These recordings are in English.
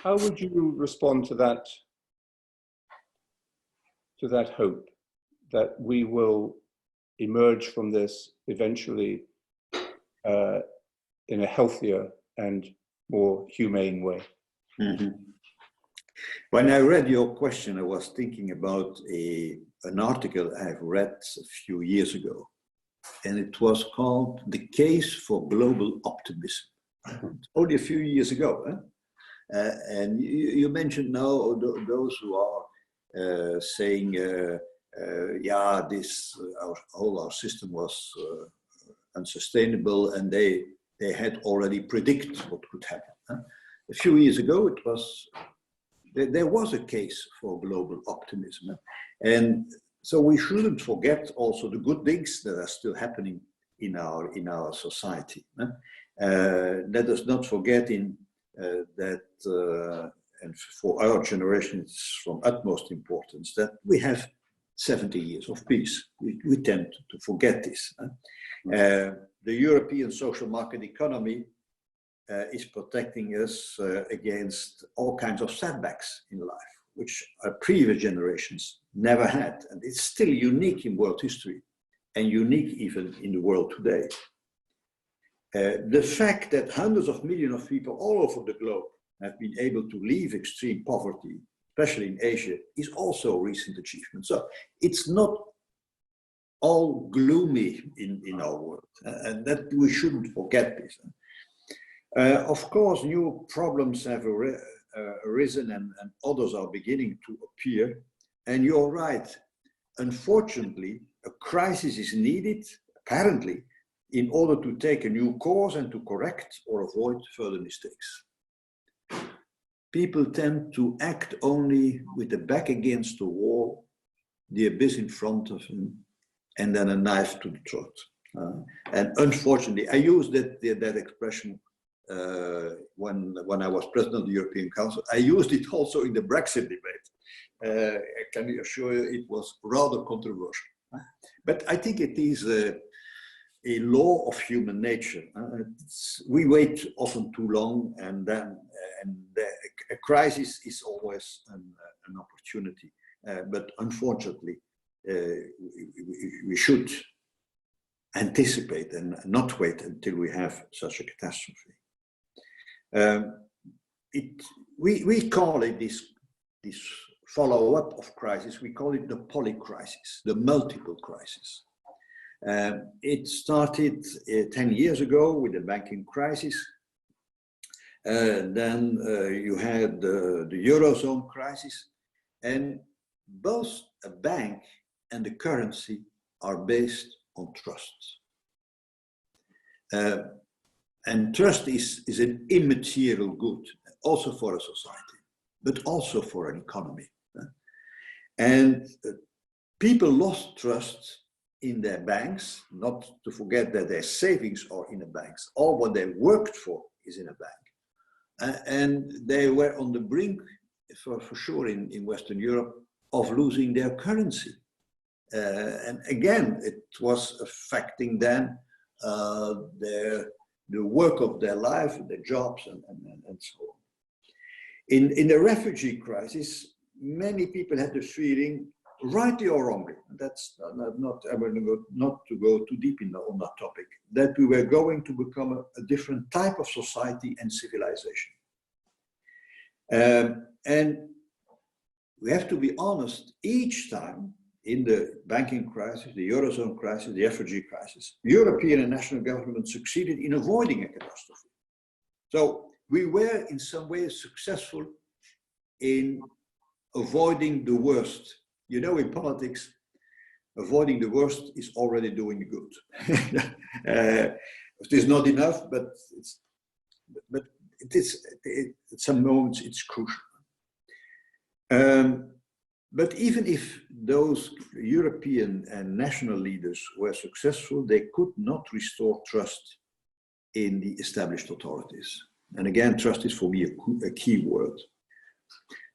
how would you respond to that hope that we will emerge from this eventually in a healthier and more humane way? Mm-hmm. When I read your question, I was thinking about an article I've read a few years ago, and it was called "The Case for Global Optimism." Only a few years ago, huh? And you mentioned now those who are saying, yeah, our system was unsustainable, and they had already predicted what could happen. Huh? A few years ago, there was a case for global optimism, and so we shouldn't forget also the good things that are still happening in our society. Huh? Let us not forget that, and for our generation, it's from utmost importance that we have 70 years of peace. We tend to forget this. The European social market economy is protecting us against all kinds of setbacks in life, which our previous generations never had. And it's still unique in world history and unique even in the world today. The fact that hundreds of millions of people all over the globe have been able to leave extreme poverty, especially in Asia, is also a recent achievement. So it's not all gloomy in our world, and that we shouldn't forget this. Of course, new problems have arisen and others are beginning to appear. And you're right, unfortunately, a crisis is needed, apparently, in order to take a new course and to correct or avoid further mistakes. People tend to act only with the back against the wall, the abyss in front of them, and then a knife to the throat. And unfortunately, I use that expression when I was president of the European Council. I used it also in the Brexit debate. I can assure you it was rather controversial. But I think it is a law of human nature. We wait often too long, and then a crisis is always an opportunity. But unfortunately, we should anticipate and not wait until we have such a catastrophe. We call it this follow-up of crisis, we call it the polycrisis, the multiple crisis. It started 10 years ago with the banking crisis. Then you had the Eurozone crisis, and both a bank and the currency are based on trust. And trust is an immaterial good, also for a society, but also for an economy. And people lost trust in their banks, not to forget that their savings are in the banks. All what they worked for is in a bank. And they were on the brink, for sure in Western Europe, of losing their currency. And again, it was affecting then the work of their life, their jobs, and so on. In the refugee crisis, many people had the feeling, rightly or wrongly, that's not to go too deep on that topic, that we were going to become a different type of society and civilization. And we have to be honest, each time in the banking crisis, the Eurozone crisis, the refugee crisis, European and national governments succeeded in avoiding a catastrophe. So we were in some ways successful in avoiding the worst. You know, in politics, avoiding the worst is already doing the good. It is not enough, but at some moments it's crucial. But even if those European and national leaders were successful, they could not restore trust in the established authorities. And again, trust is for me a key word.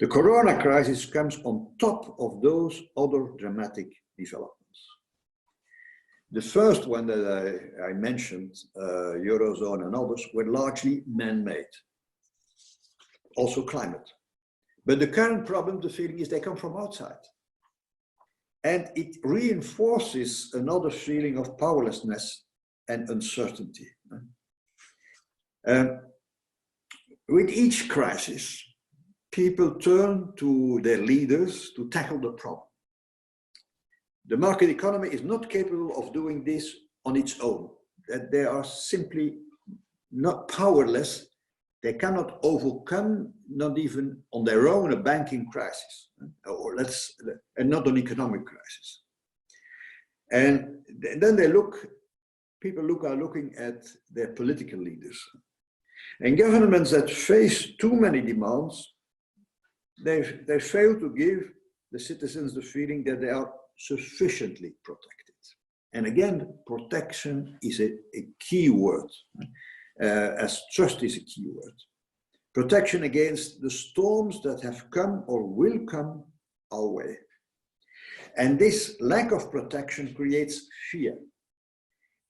The Corona crisis comes on top of those other dramatic developments. The first one that I mentioned, Eurozone and others, were largely man-made. also climate. But the current problem, the feeling is they come from outside. And it reinforces another feeling of powerlessness and uncertainty. With each crisis, people turn to their leaders to tackle the problem. The market economy is not capable of doing this on its own. That they are simply not powerless. They cannot overcome, not even on their own, a banking crisis, and not an economic crisis. And then people are looking at their political leaders. And governments that face too many demands, they fail to give the citizens the feeling that they are sufficiently protected. And again, protection is a key word, as trust is a key word. Protection against the storms that have come or will come our way. And this lack of protection creates fear.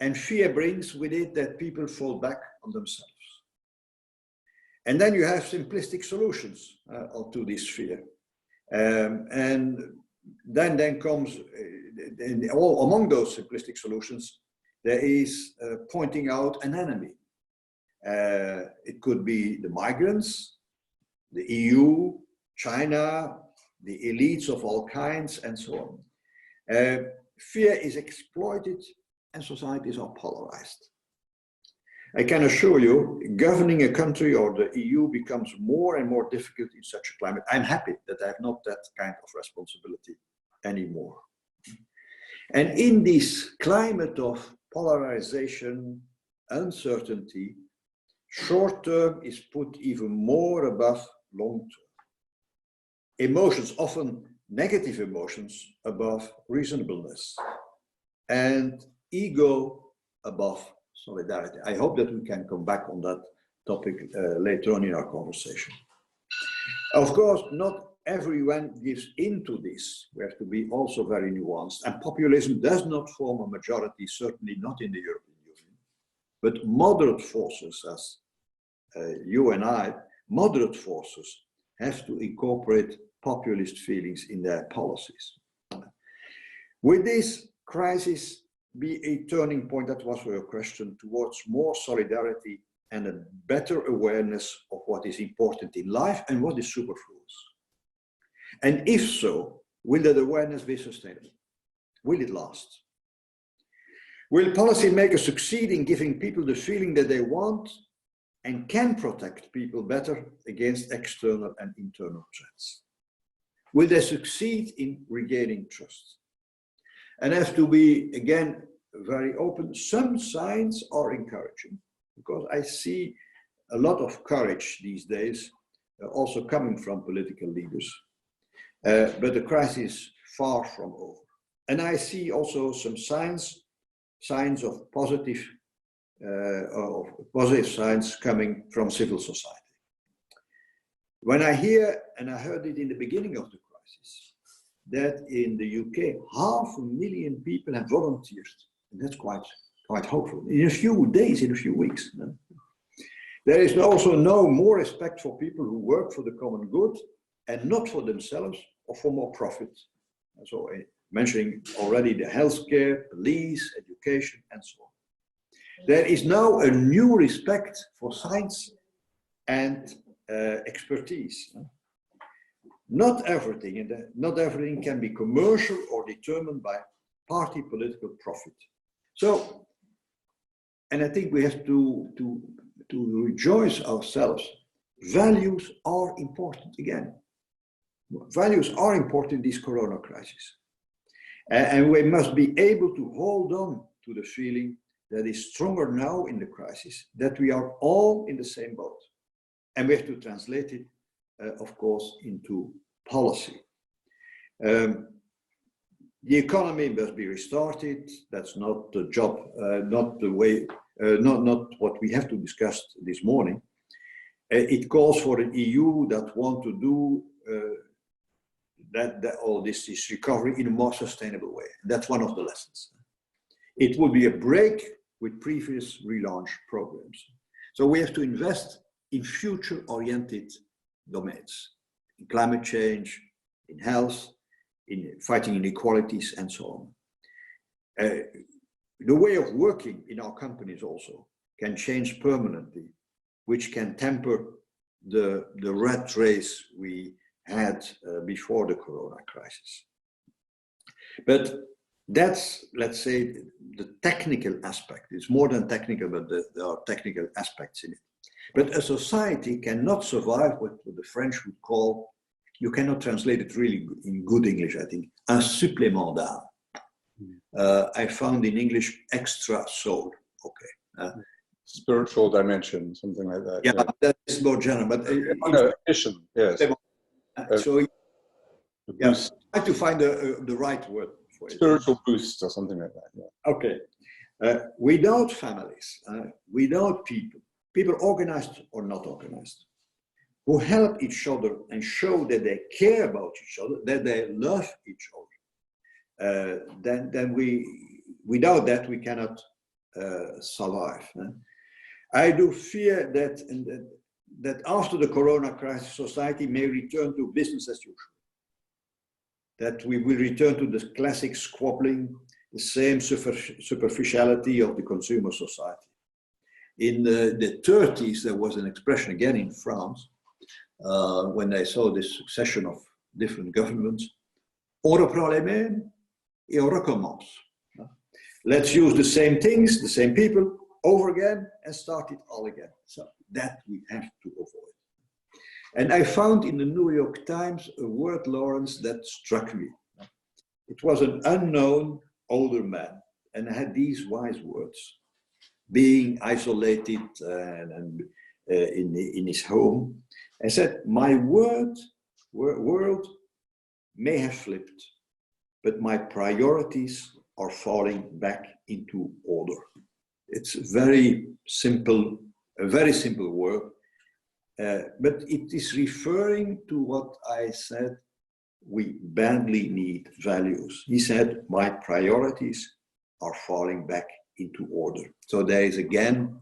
And fear brings with it that people fall back on themselves. And then you have simplistic solutions to this fear. And then comes, among those simplistic solutions, there is pointing out an enemy. It could be the migrants, the EU, China, the elites of all kinds, and so on. Fear is exploited and societies are polarized. I can assure you, governing a country or the EU becomes more and more difficult in such a climate. I'm happy that I have not that kind of responsibility anymore. And in this climate of polarization, uncertainty, short term is put even more above long term. Emotions, often negative emotions, above reasonableness, and ego above solidarity. I hope that we can come back on that topic later on in our conversation. Of course, not everyone gives into this. We have to be also very nuanced. And populism does not form a majority, certainly not in the European Union. But moderate forces, as you and I, moderate forces have to incorporate populist feelings in their policies. With this crisis be a turning point, that was your question, towards more solidarity and a better awareness of what is important in life and what is superfluous. And if so, will that awareness be sustainable? Will it last? Will policymakers succeed in giving people the feeling that they want and can protect people better against external and internal threats? Will they succeed in regaining trust? And I have to be, again, very open. Some signs are encouraging, because I see a lot of courage these days, also coming from political leaders. But the crisis is far from over. And I see also some signs of positive signs coming from civil society. When I hear, and I heard it in the beginning of the crisis, that in the UK, 500,000 people have volunteered. And that's quite hopeful. In a few days, in a few weeks. There is also no more respect for people who work for the common good and not for themselves or for more profit. So mentioning already the healthcare, police, education, and so on. There is now a new respect for science and expertise. Not everything can be commercial or determined by party political profit. So, and I think we have to rejoice ourselves. Values are important again. Values are important in this corona crisis. And we must be able to hold on to the feeling that is stronger now in the crisis, that we are all in the same boat. And we have to translate it, of course, into policy. The economy must be restarted. That's not the job, not the way, not what we have to discuss this morning. It calls for an EU that want to do all this recovery in a more sustainable way. That's one of the lessons. It will be a break with previous relaunch programs. So we have to invest in future-oriented domains, in climate change, in health, in fighting inequalities, and so on. The way of working in our companies also can change permanently, which can temper the rat race we had before the corona crisis. But that's, let's say, the technical aspect. It's more than technical, but there are technical aspects in it. But a society cannot survive what the French would call, you cannot translate it really in good English, I think, un supplément d'âme. I found in English extra soul. Okay. Spiritual dimension, something like that. Yeah, that is more general. But no, addition, yes. So yeah, try to find the right word for it. Spiritual boost or something like that. Yeah. Okay. Without families, without people organized or not organized, who help each other and show that they care about each other, that they love each other, then without that we cannot survive. I do fear that after the corona crisis, society may return to business as usual. That we will return to the classic squabbling, the same superficiality of the consumer society. In the 30s, there was an expression again in France, when they saw this succession of different governments, on reprend les mêmes et on recommence. Let's use the same things, the same people, over again and start it all again. So that we have to avoid. And I found in the New York Times a word, Lawrence, that struck me. It was an unknown older man and had these wise words, being isolated in his home, and said, my world may have flipped, but my priorities are falling back into order. It's a very simple word, but it is referring to what I said, we badly need values. He said, my priorities are falling back into order. So there is again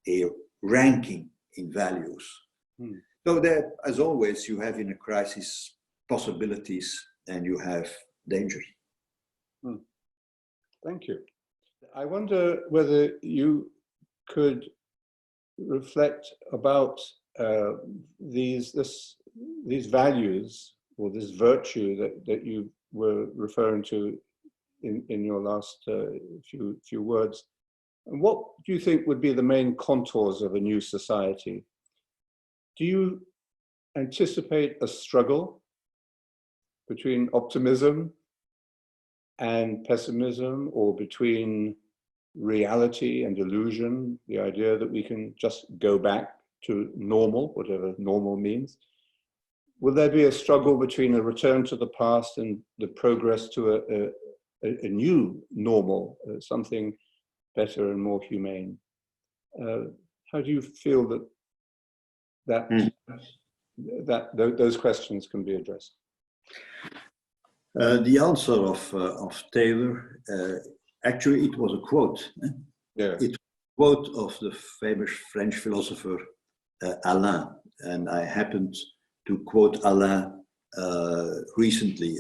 a ranking in values. So that, as always, you have in a crisis possibilities and you have dangers. Thank you. I wonder whether you could reflect about these values or this virtue that you were referring to in your last few words. And what do you think would be the main contours of a new society? Do you anticipate a struggle between optimism and pessimism, or between reality and illusion, the idea that we can just go back to normal, whatever normal means? Will there be a struggle between a return to the past and the progress to a new normal, something better and more humane? How do you feel that those questions can be addressed? The answer of Taylor, actually it was a quote. Yeah. It was a quote of the famous French philosopher Alain, and I happened to quote Alain recently.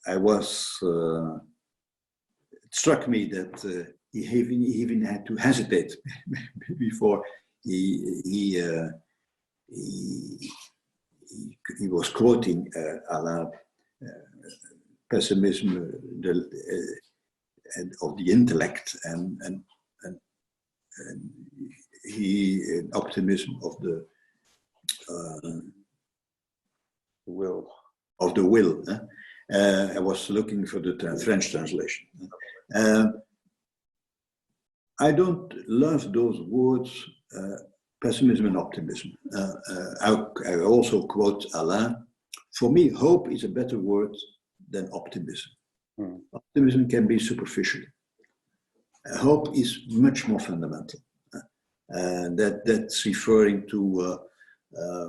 I was, it struck me that he even had to hesitate before he was quoting Alain, pessimism of the intellect and optimism of the will. Of the will. I was looking for the French translation. I don't love those words, pessimism and optimism. I also quote Alain. For me, hope is a better word than optimism. Optimism can be superficial. Hope is much more fundamental. That's referring to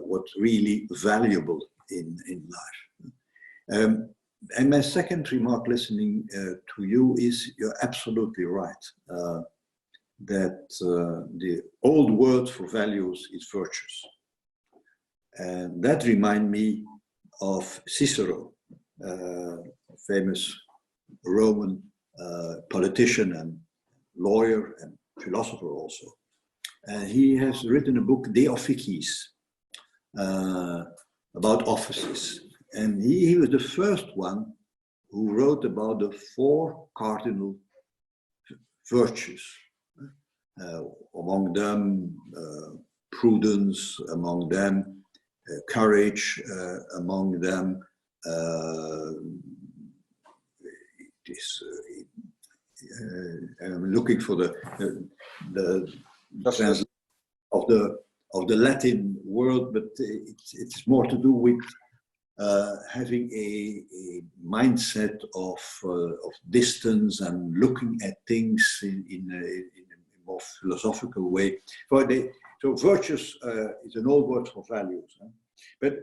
what's really valuable in life. And my second remark listening to you is, you're absolutely right. that the old word for values is virtues. And that reminds me of Cicero, famous Roman politician and lawyer and philosopher also. He has written a book, De Officiis, about offices. And he was the first one who wrote about the 4 cardinal virtues. Among them, prudence, among them, courage, among them, I'm looking for the translation of the Latin word, but it's more to do with having a mindset of distance and looking at things in a more philosophical way. So virtues is an old word for values. But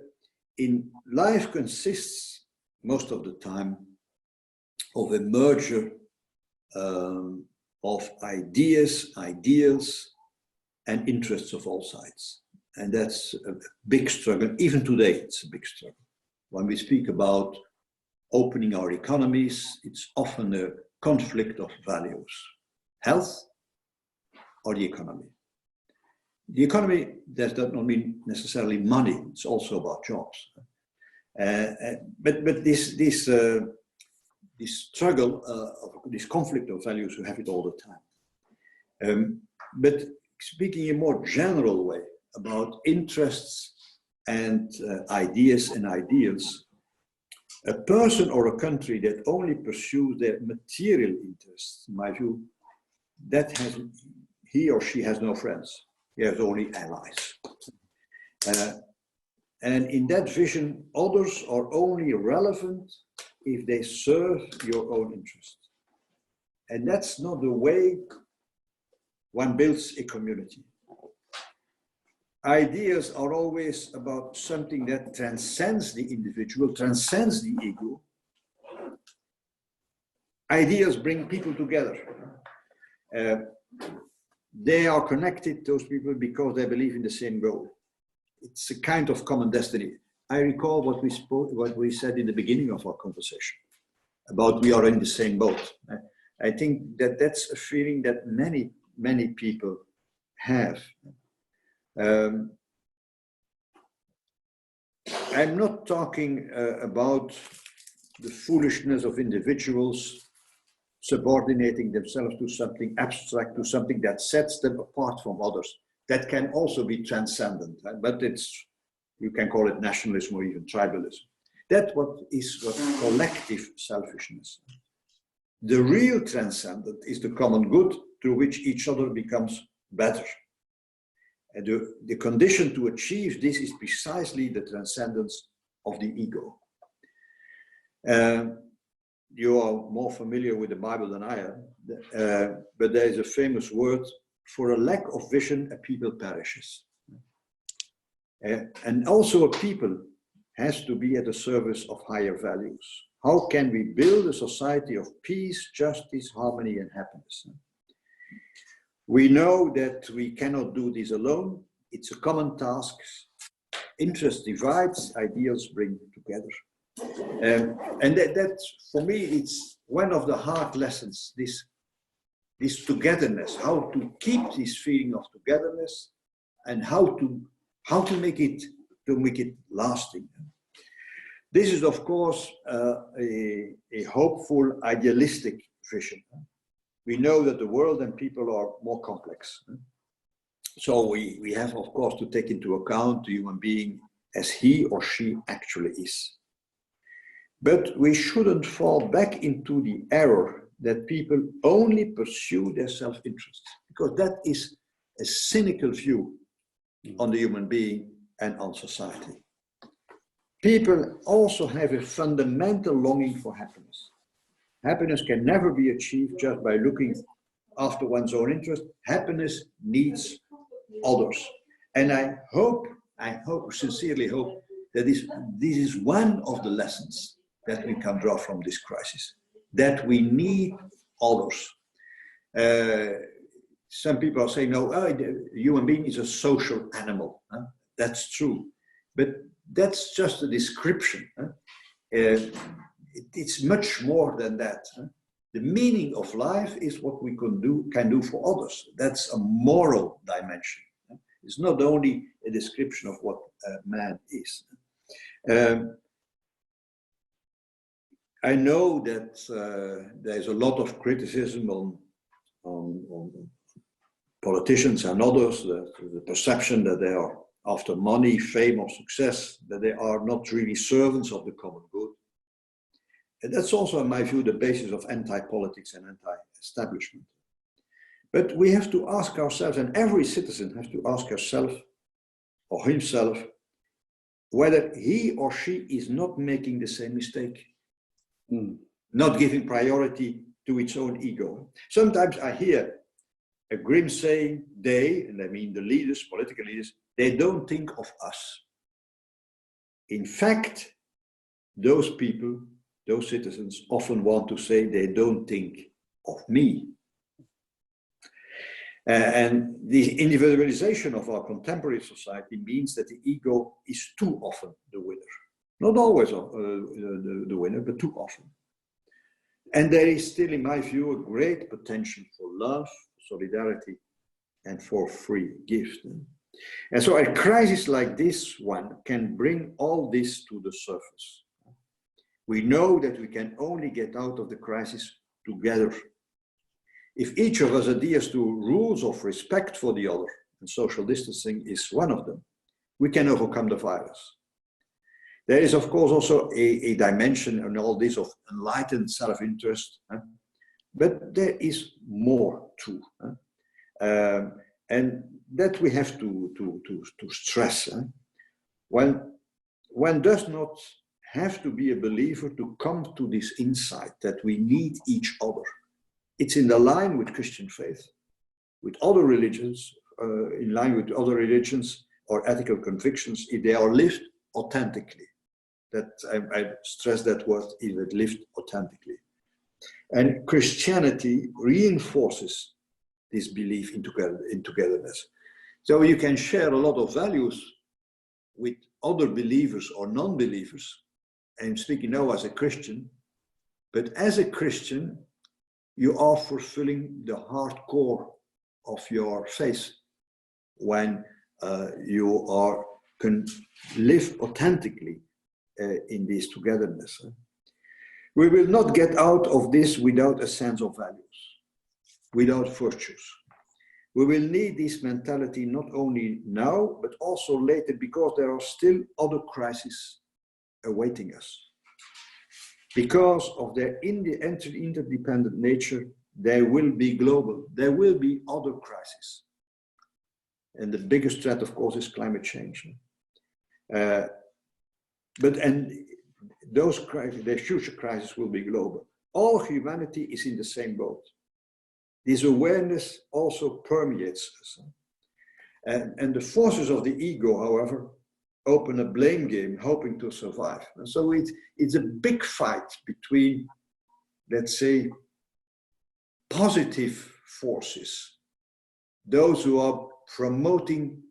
in life consists most of the time of a merger of ideas, ideals, and interests of all sides. And that's a big struggle. Even today, it's a big struggle. When we speak about opening our economies, it's often a conflict of values. Health or the economy. The economy does not mean necessarily money, it's also about jobs. But this struggle, this conflict of values, we have it all the time. But speaking in a more general way about interests and ideas and ideals, a person or a country that only pursues their material interests, in my view, he or she has no friends. He has only allies. And in that vision, others are only relevant if they serve your own interests. And that's not the way one builds a community. Ideas are always about something that transcends the individual, transcends the ego. Ideas bring people together. They are connected, those people, because they believe in the same goal. It's a kind of common destiny. I recall what we said in the beginning of our conversation about we are in the same boat. I think that that's a feeling that many people have. I'm not talking about the foolishness of individuals subordinating themselves to something abstract, to something that sets them apart from others. That can also be transcendent, but you can call it nationalism or even tribalism. That's what collective selfishness. The real transcendent is the common good through which each other becomes better. And the condition to achieve this is precisely the transcendence of the ego. You are more familiar with the Bible than I am, but there is a famous word: for a lack of vision, a people perishes. And also a people has to be at the service of higher values. How can we build a society of peace, justice, harmony, and happiness? We know that we cannot do this alone. It's a common task. Interest divides, ideals bring together. And that, for me, it's one of the hard lessons, this togetherness, how to keep this feeling of togetherness and how to make it lasting. This is, of course, a hopeful, idealistic vision. We know that the world and people are more complex. So we have, of course, to take into account the human being as he or she actually is. But we shouldn't fall back into the error that people only pursue their self-interest, because that is a cynical view on the human being and on society. People also have a fundamental longing for happiness. Happiness can never be achieved just by looking after one's own interest. Happiness needs others. And I sincerely hope that this is one of the lessons that we can draw from this crisis, that we need others. some people are saying, no, the human being is a social animal. That's true. But that's just a description. It's much more than that. The meaning of life is what we can do for others. That's a moral dimension. It's not only a description of what man is. I know that there's a lot of criticism on politicians and others, the perception that they are after money, fame, or success, that they are not really servants of the common good. And that's also, in my view, the basis of anti-politics and anti-establishment. But we have to ask ourselves, and every citizen has to ask herself or himself, whether he or she is not making the same mistake, not giving priority to its own ego. Sometimes I hear a grim saying, they, and I mean the leaders, political leaders, they don't think of us. In fact, those people, those citizens often want to say they don't think of me. And the individualization of our contemporary society means that the ego is too often the winner. Not always the winner, but too often. And there is still, in my view, a great potential for love, solidarity, and for free gift. And so a crisis like this one can bring all this to the surface. We know that we can only get out of the crisis together. If each of us adheres to rules of respect for the other, and social distancing is one of them, we can overcome the virus. There is, of course, also a dimension in all this of enlightened self-interest, but there is more too. And that we have to stress. One does not have to be a believer to come to this insight that we need each other. It's in the line with Christian faith, with other religions, in line with other religions or ethical convictions, if they are lived authentically. That I stress that word, if it lived authentically. And Christianity reinforces this belief in togetherness. So you can share a lot of values with other believers or non-believers. I'm speaking now as a Christian, but as a Christian, you are fulfilling the hardcore of your faith when you can live authentically in this togetherness. We will not get out of this without a sense of values, without virtues. We will need this mentality not only now, but also later, because there are still other crises awaiting us. Because of their interdependent nature, they will be global. There will be other crises. And the biggest threat, of course, is climate change. And those crises, their future crises will be global. All humanity is in the same boat. This awareness also permeates us. And the forces of the ego, however, open a blame game, hoping to survive. And so it's a big fight between, let's say, positive forces, those who are promoting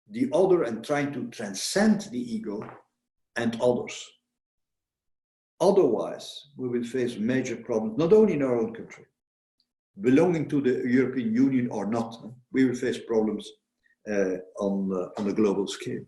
the other and trying to transcend the ego, and others. Otherwise, we will face major problems, not only in our own country, belonging to the European Union or not, we will face problems on a global scale.